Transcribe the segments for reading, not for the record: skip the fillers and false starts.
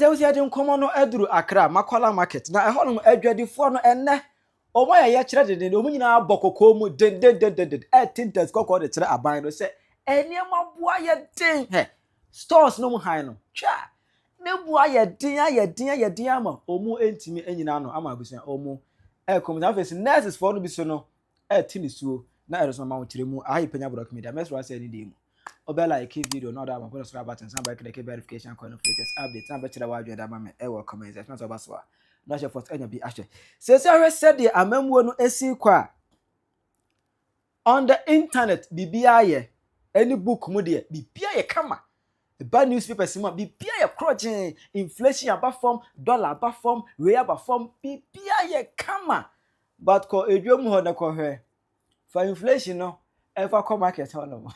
was yet common no edru Accra, Makola market. Now, I hold him edready for no and o why ya credit in the Omina Bokoko mu did tintas cocoa the tra abino say, and your ma boy ding he stores no high no cha. No boy ya dear ma omu entimi enyinano ama busia omu come na nurses for no be so no tinisu na eroso ma wuchiremu ayi Penyah block media mesro say any day mu obela like video no that one so button some back the verification coin latest update na be chira wa adwa da ma me comment section so baso na she first enya bi ahwe say said the amamwo no esi kwa on the internet bibia ye any book mu de bibia ye kama the bad newspaper sima bibia ye crochin inflation about form dollar about form real about form bibia ye kama but ko edwom ho na ko hwe for inflation no ever come market hono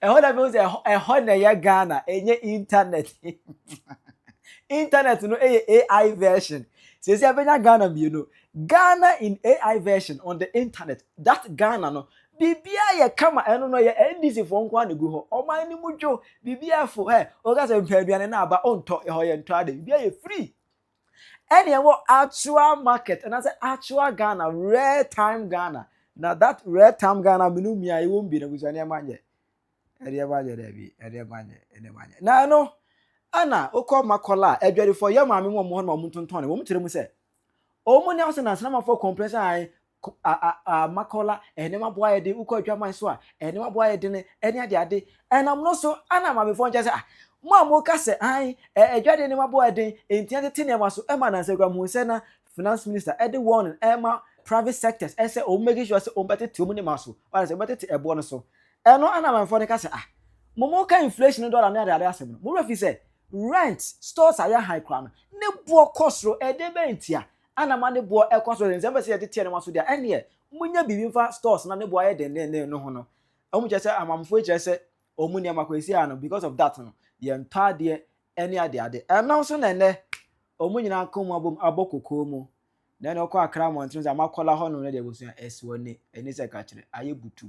and that means a honor ya Ghana enye internet internet no AI version says ya benya Ghana bi no Ghana in AI version on the internet that Ghana no bibia ye kama eno no ye NDC for nko anagu ho oman ni mudwo bibia fo o ga se mpaduane na aba onto ho ye nto ade bibia ye free any actual market and I say actual Ghana rare time Ghana. Now that rare time Ghana minumia I won't be the Guzania manje. Now no Anna Oko Makola edwere for your mammy one more Munton won't tell me say. Oh money else and some for compression I Makola and never boy de uko drama swa and never boy dinner any other day and I'm not so Anna my before just Mama Kase I edwere never boy de intended tinema so Emma and Segra finance minister Eddie Warren Emma private sectors say o make sure say o better to money maso or say better to e bonus so e no ana man for the say momo ka inflation dollar na dey asem mo refi say rent stores are high crown ne bo cost e dey bentia ana man ne bo e cost ro nze say dey tie ne maso dey ene munya bibi fa stores na ne bo aye den no ho no amu che say amamfo che say o mu ne makwesi ano because of that no ye ntwa de ene ade e no so na ne o mu nyina kom abokoko mu then okwa Accra mountains Makola ho no na de bosu esiwo ne eni se ka kire aye butu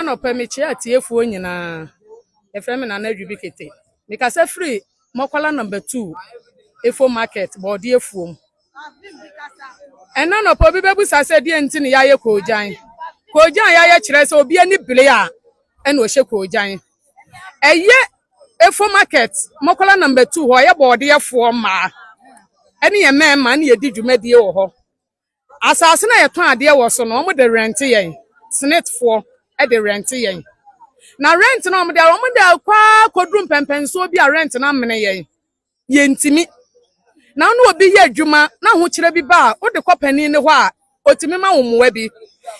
no permit ya tiefuo nyina efrem na adwubikete because free Makola number 2 efo market body efuom ena no po bibebu sase die ntini ya ye kojan ya ye kire se obi ani bile a ena o hye kojan eye efo market Makola number 2 ho ye body efuom ma ene ye mema na ye di dwumadie wo ho asase na ye ton ade wo so no mo de rent yen snit for e de rent yen na rent na omo de kwa kodrum pempenso bi a rent na mene yen yentimi na no obi ye adwuma na ho kire bi ba wo de kopani ne ho a otimi ma wo mowa bi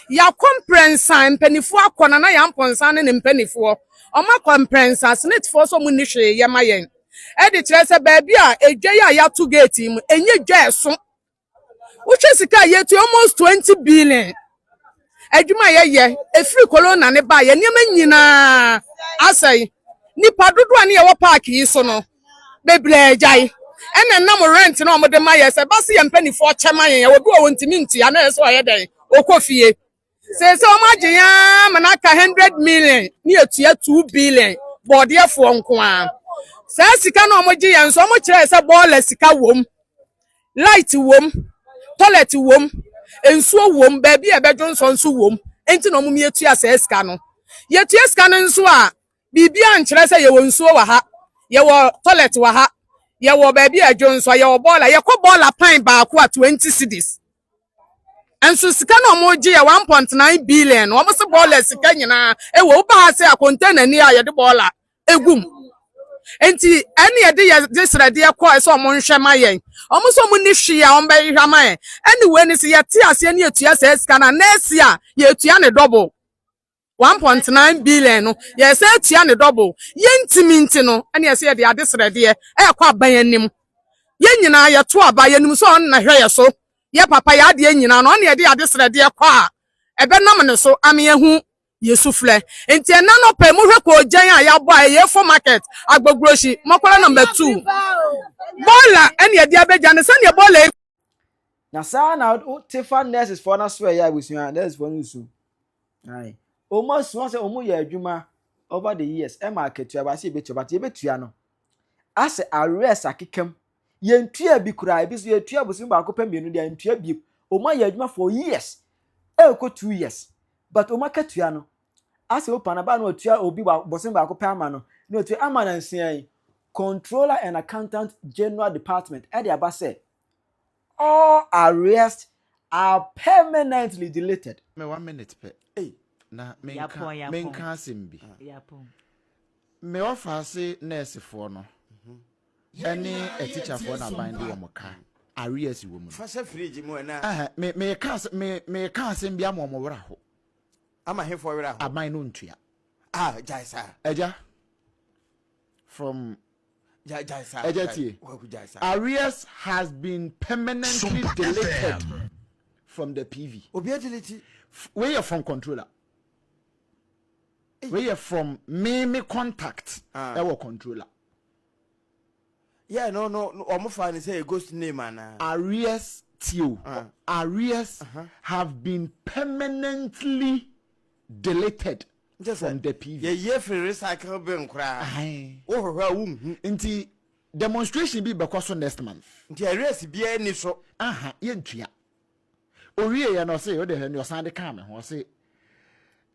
ya komprensa mpanifo akona na ya mponsa ne mpanifo oma komprensa senetfo so mu ni hwe ye mayen e de kire se ba bi a edwa ya to gate mu enye dwa eso wo hwe sika ye to almost 20 billion adwuma ye efiri corona ne ba ye niam nyina asai nipa dodo ani ye wo park yi so no bebre jai ene nam rent na omode maye se basi ye mpanifo chema ye obi o ntimi ntia na so ye den okofie se o ma giya manaka 100 million ni etua 2 billion bodefo nko a se sika na omogi ye nso omo kire se boiler sika wom light wom toilet wom ensuo wom ba bi ebejo nso nso wom enti na omum yetua se sika no yetua sika no nso a bibia nkire se ye wonsuo wa ha ye wo toilet wa ha ye wo ba bi ejo nso ye wo boiler ye ko boiler pan ba ko a 20 cedis enso sika na omogi ye 1.9 billion omo se boiler sika nyina e wo ba ha se a container ni a ye de boiler egum enti ene ye de ye disrede ye ko so omo nhwe mayen omo so omo ni hwe a omo be hwa mayen anyway ni se ye ti ase ni etua se sika na next year ye etua ne double 1.9 billion no ye say tia ne double ye ntiminti no ene ye say ye de adesrede ye kwa aban anim ye nyina ye to aba ye nim so on na hwe ye so ye papa ya de nyina no ene ye de adesrede ye kwa ebe nam ne so ame hu ye sufle enti ena no pe mu hwe ko jan a ya bo a ye for market agbogroshi Makola number 2 bola ene ye de abeja ne se ne bola na sa na Tifa nurses for na so ya busia nurses for nsu ai almost once omu ye adwuma over the years e market ba se betua but ye betua no as arrest akekam ye ntua bi kura bi so ye tua bosim ba ko pamienu dia ntua bi omu ye adwuma for years e ko 2 years but omu katua no as opa na ba no tua obi bosim ba ko pama no no tua ama na nsian controller and accountant general department e dia ba say all arrests are permanently deleted. Me 1 minute pe. Hey, na menka asembi. Me offer nurse for no. Any a teacher for na bind wo moka. Arrears wo mu. Fa fridge mu na. Me ka asembi am wo wora ho. Ama he for wora ho. Aban no ntua. Jaisa. Eja from Jaisa. Arrears has been permanently deleted from the PV. Obi delete. Where you from controller? Where you from me contact our controller? Yeah, no. Omo fa say a ghost name ana. Arrears Tio. Arrears have been permanently deleted from the PV. Yeah, free recycle bin kra. Inti demonstration be because next month. Inti arrears bia ni so. Yentua. Oriye ya no say o de no sande come ho say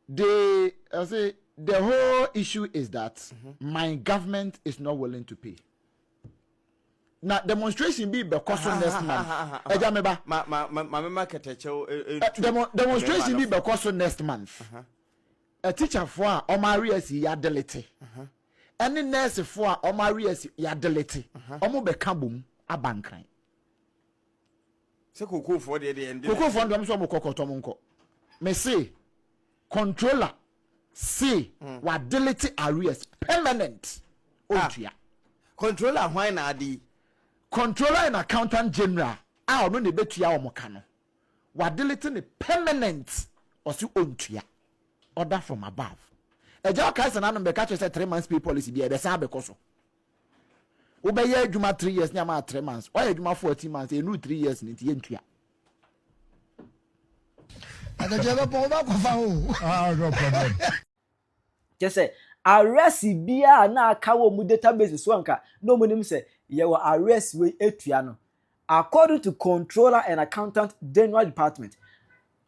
the whole issue is that my government is not willing to pay. Now demonstration be because next month. Eja me ba. Ma market demonstration be because next month. A teacher for arrears ya delete. Any nurse for arrears ya delete. Omo be kabum abankran. Se koko for the end. Koko for ndom so mo kokoto mo nko. Me say controller say wa delete arrears permanent. Otua. Controller why na adi? Controller and accountant general a ono ne betua o mo ka no. Wa delete ne permanent or si ontua. Order from above. A job case and anum be catch 3 months pay policy be sa be koso. Wo be ye adwuma 3 years na ma 3 months. Why adwuma 14 months e no 3 years ni tie ntua. Adajaba po ba ko fa ho. No problem. Just say arrest bia na aka wo mu database so anka no mo nim say ye wo arrest we etua no. According to controller and accountant general department,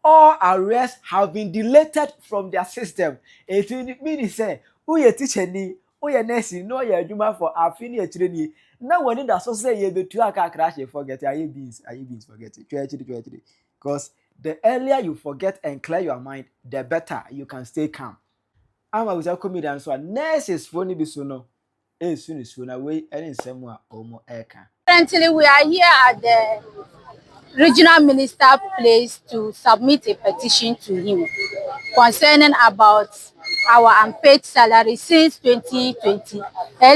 all arrests have been deleted from their system. It means say, who ye teacher ni, who ye nurse, no ye adwuma for afini e chire ni. Na when that so say ye betu aka crash you forget aye beans forget it. Because the earlier you forget and clear your mind, the better you can stay calm. Ama we say comedian so nurses for ni bi so no. E su ni su na we ene nsem a omo eka. Currently, we are here at the regional minister place to submit a petition to him concerning about our unpaid salary since 2020,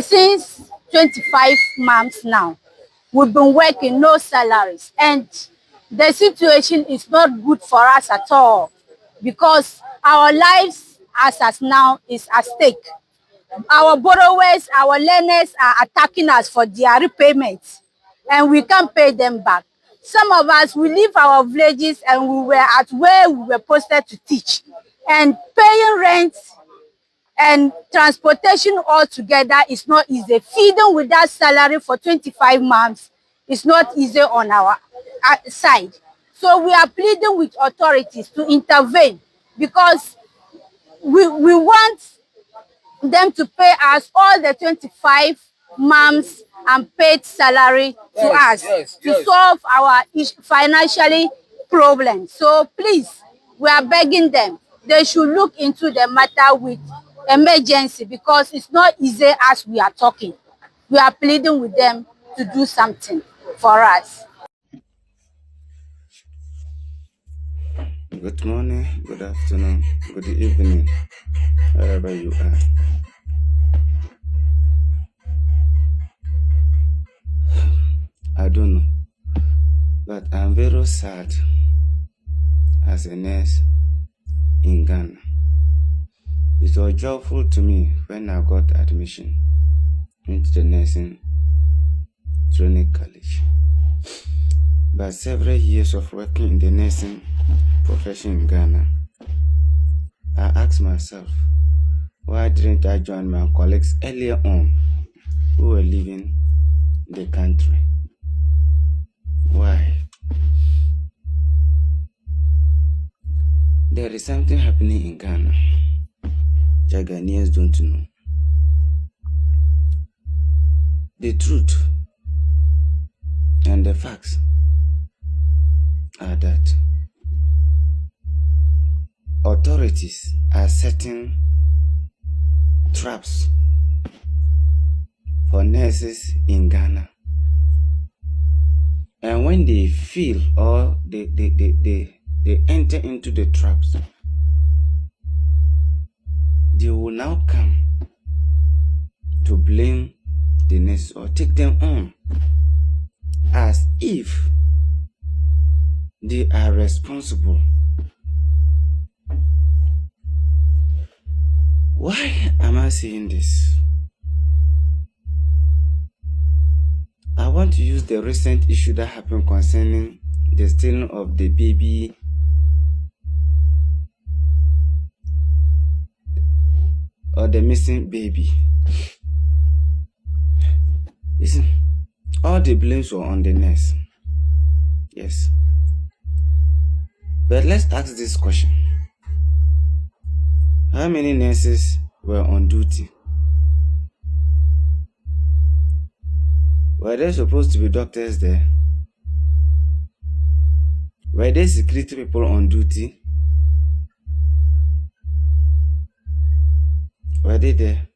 since 25 months now. We've been working, no salaries, and the situation is not good for us at all because our lives as now is at stake. Our borrowers, our lenders are attacking us for their repayments, and we can't pay them back. Some of us, we leave our villages and we were at where we were posted to teach, and paying rent and transportation altogether is not easy. Feeding with that salary for 25 months is not easy on our side. So we are pleading with authorities to intervene because we want them to pay us all the 25 months unpaid salary to us to solve our financially problems. So please, we are begging them. They should look into the matter with emergency because it's not easy as we are talking. We are pleading with them to do something for us. Good morning, good afternoon, good evening, wherever you are. I don't know, but I'm very sad as a nurse in Ghana. It was joyful to me when I got admission into the nursing training college. But several years of working in the nursing profession in Ghana, I asked myself, why didn't I join my colleagues earlier on who were leaving the country? Why? There is something happening in Ghana that Ghanaians don't know. The truth and the facts are that authorities are setting traps for nurses in Ghana. And when they feel or they enter into the traps, they will now come to blame the nurses or take them on as if they are responsible. Why am I saying this? I want to use the recent issue that happened concerning the stealing of the baby or the missing baby. Listen, all the blames were on the nurse. Yes. But let's ask this question. How many nurses were on duty? Were there supposed to be doctors there? Were there security people on duty? Were they there?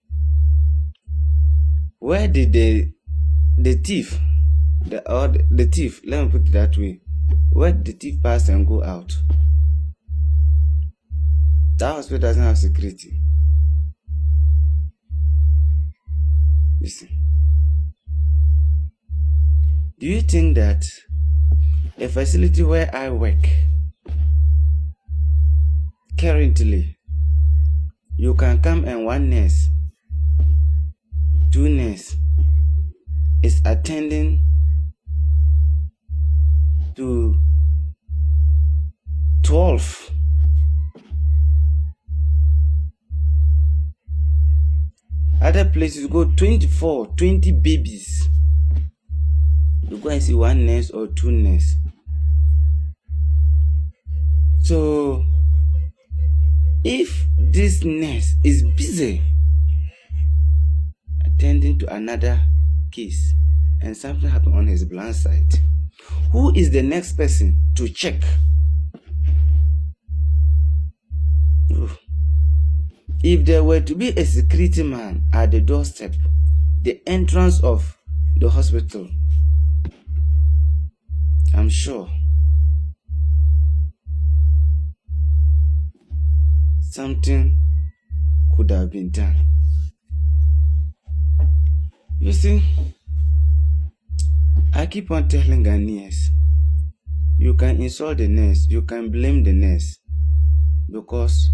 Where did the thief, the thief, let me put it that way, where did the thief pass and go out? That hospital doesn't have security. Listen. Do you think that a facility where I work currently, you can come and one nurse, two nurses is attending to 12 other places go 24, 20 babies. You go and see one nurse or two nurses. So if this nurse is busy attending to another case and something happened on his blind side, who is the next person to check? If there were to be a security man at the doorstep, the entrance of the hospital, sure something could have been done. You see, I keep on telling Ghanaians, you can insult the nurse, you can blame the nurse, because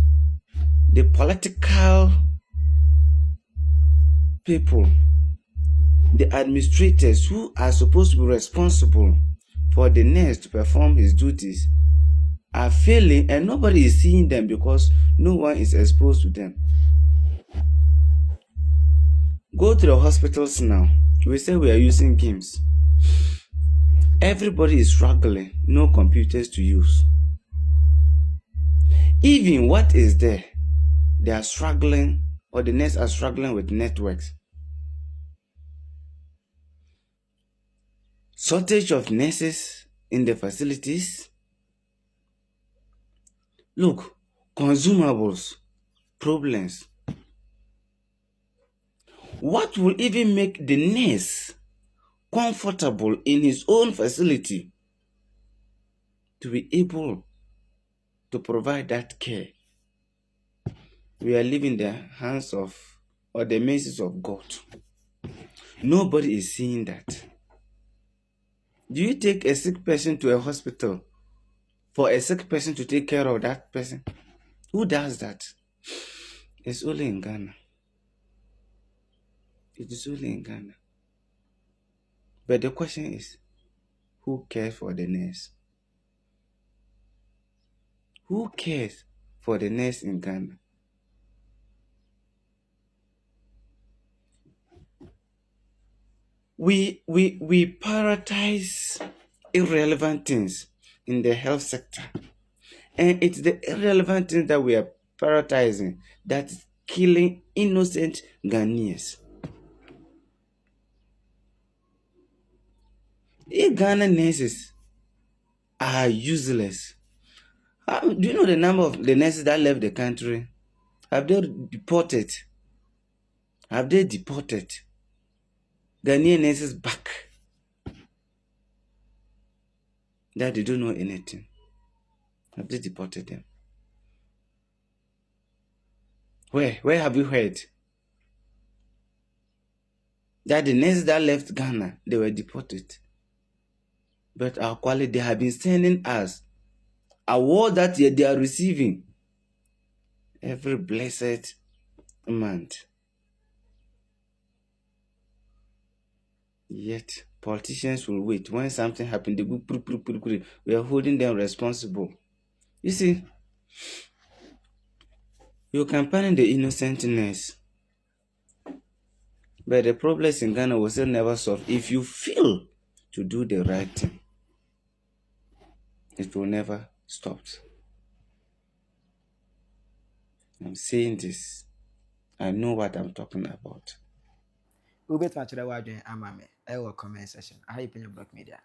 the political people, the administrators who are supposed to be responsible for the nurse to perform his duties, are failing, and nobody is seeing them because no one is exposed to them. Go to the hospitals now. We say we are using games. Everybody is struggling, no computers to use. Even what is there, they are struggling, or the nurses are struggling with networks. Shortage of nurses in the facilities. Look, consumables, problems. What will even make the nurse comfortable in his own facility to be able to provide that care? We are leaving the hands of, or the mercies of God. Nobody is seeing that. Do you take a sick person to a hospital for a sick person to take care of that person? Who does that? It's only in Ghana. It is only in Ghana. But the question is, who cares for the nurse? Who cares for the nurse in Ghana? We prioritize irrelevant things in the health sector. And it's the irrelevant things that we are prioritizing that is killing innocent Ghanaians. If Ghana nurses are useless, do you know the number of the nurses that left the country? Have they deported? Have they deported Ghanaian nurses back? That they don't know anything. Have they deported them? Where have you heard that the nurses that left Ghana, they were deported? But our quality, they have been sending us award that they are receiving every blessed month. Yet politicians will wait. When something happens, they go, we are holding them responsible. You see, you can pardon the innocent nurse, but the problems in Ghana will still never solve if you fail to do the right thing. It will never stop. I'm saying this. I know what I'm talking about. Ubet match the word amame. I will comment section. I hype in your block media.